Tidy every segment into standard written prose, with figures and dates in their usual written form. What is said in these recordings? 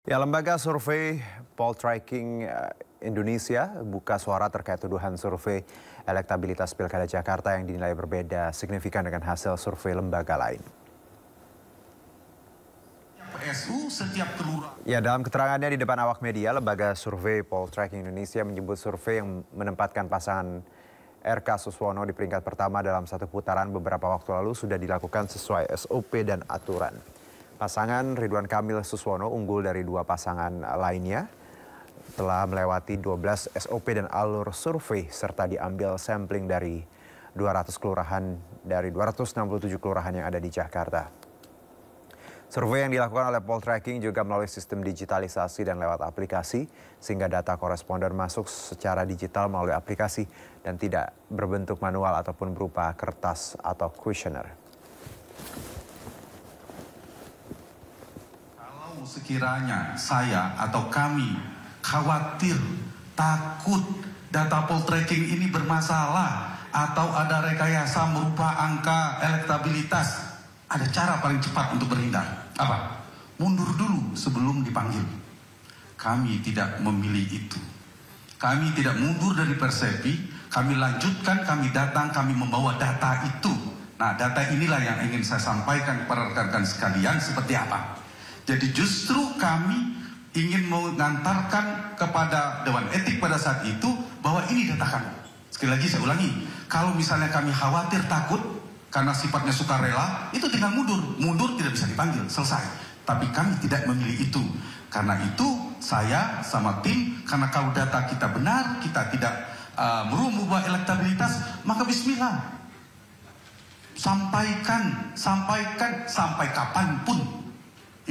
Ya, lembaga survei Poltreking Indonesia buka suara terkait tuduhan survei elektabilitas Pilkada Jakarta yang dinilai berbeda signifikan dengan hasil survei lembaga lain. Ya, dalam keterangannya di depan awak media, lembaga survei Poltreking Indonesia menyebut survei yang menempatkan pasangan RK Suswono di peringkat pertama dalam satu putaran beberapa waktu lalu sudah dilakukan sesuai SOP dan aturan. Pasangan Ridwan Kamil Suswono unggul dari dua pasangan lainnya, telah melewati 12 SOP dan alur survei serta diambil sampling dari 200 kelurahan dari 267 kelurahan yang ada di Jakarta. Survei yang dilakukan oleh Poltreking juga melalui sistem digitalisasi dan lewat aplikasi, sehingga data koresponden masuk secara digital melalui aplikasi dan tidak berbentuk manual ataupun berupa kertas atau kuesioner. Kalau sekiranya saya atau kami khawatir, takut data Poltreking ini bermasalah atau ada rekayasa merubah angka elektabilitas, ada cara paling cepat untuk berhindar. Apa? Mundur dulu sebelum dipanggil. Kami tidak memilih itu. Kami tidak mundur dari persepsi, kami lanjutkan, kami datang, kami membawa data itu. Nah, data inilah yang ingin saya sampaikan kepada rekan-rekan sekalian seperti apa. Jadi justru kami ingin mengantarkan kepada Dewan Etik pada saat itu bahwa ini data kami. Sekali lagi saya ulangi, kalau misalnya kami khawatir, takut, karena sifatnya sukarela, itu tinggal mundur. Mundur tidak bisa dipanggil, selesai. Tapi kami tidak memilih itu. Karena itu saya sama tim, karena kalau data kita benar, kita tidak merubah elektabilitas, maka bismillah. Sampaikan sampai kapanpun.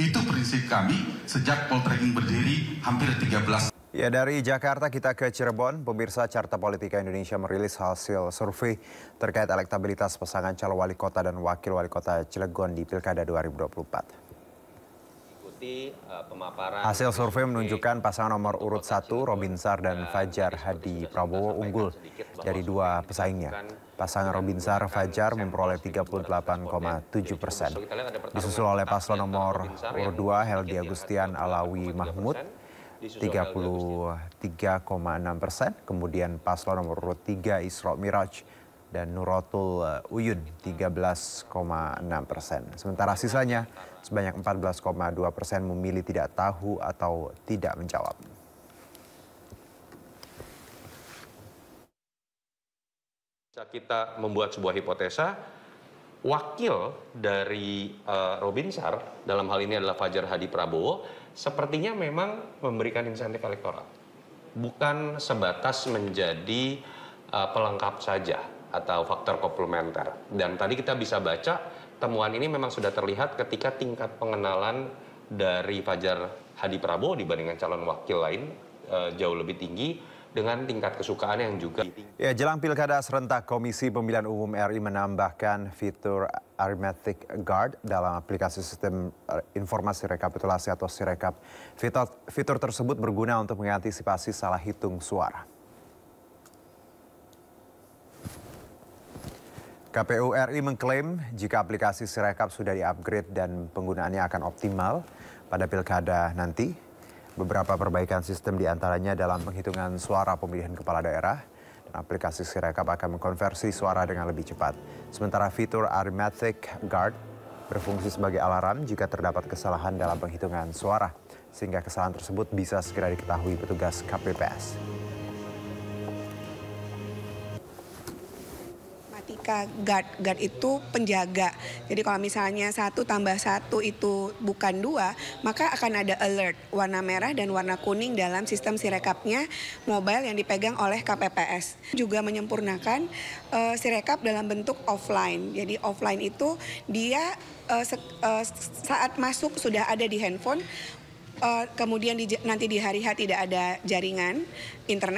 Itu prinsip kami sejak Poltreking berdiri hampir 13. Ya, dari Jakarta kita ke Cirebon. Pemirsa, Carta Politika Indonesia merilis hasil survei terkait elektabilitas pasangan calon wali kota dan wakil wali kota Cilegon di Pilkada 2024. Hasil survei menunjukkan pasangan nomor urut 1, Robinsar dan Fajar Hadi Prabowo unggul dari dua pesaingnya. Pasangan Robinsar Fajar memperoleh 38,7%. Disusul oleh paslon nomor urut 2, Heldi Agustian Alawi Mahmud 33,6%, kemudian paslon nomor urut 3 Isra Miraj dan Nuratul Uyun 13,6%. Sementara sisanya sebanyak 14,2% memilih tidak tahu atau tidak menjawab. Kita membuat sebuah hipotesa, wakil dari Robinsar, dalam hal ini adalah Fajar Hadi Prabowo, sepertinya memang memberikan insentif elektoral. Bukan sebatas menjadi pelengkap saja atau faktor komplementer. Dan tadi kita bisa baca, temuan ini memang sudah terlihat ketika tingkat pengenalan dari Fajar Hadi Prabowo dibandingkan calon wakil lain jauh lebih tinggi, dengan tingkat kesukaan yang juga tinggi. Ya, jelang Pilkada serentak, Komisi Pemilihan Umum RI menambahkan fitur Arithmetic Guard dalam aplikasi sistem informasi rekapitulasi atau Sirekap. Fitur tersebut berguna untuk mengantisipasi salah hitung suara. KPU RI mengklaim jika aplikasi Sirekap sudah di-upgrade dan penggunaannya akan optimal pada Pilkada nanti. Beberapa perbaikan sistem diantaranya dalam penghitungan suara pemilihan kepala daerah, dan aplikasi Sirekap akan mengkonversi suara dengan lebih cepat. Sementara fitur Arithmetic Guard berfungsi sebagai alarm jika terdapat kesalahan dalam penghitungan suara, sehingga kesalahan tersebut bisa segera diketahui petugas KPPS. Guard itu penjaga. Jadi kalau misalnya 1 tambah 1 itu bukan 2, maka akan ada alert warna merah dan warna kuning dalam sistem Sirekapnya mobile yang dipegang oleh KPPS. Juga menyempurnakan Sirekap dalam bentuk offline. Jadi offline itu dia saat masuk sudah ada di handphone, kemudian nanti di hari H tidak ada jaringan internet.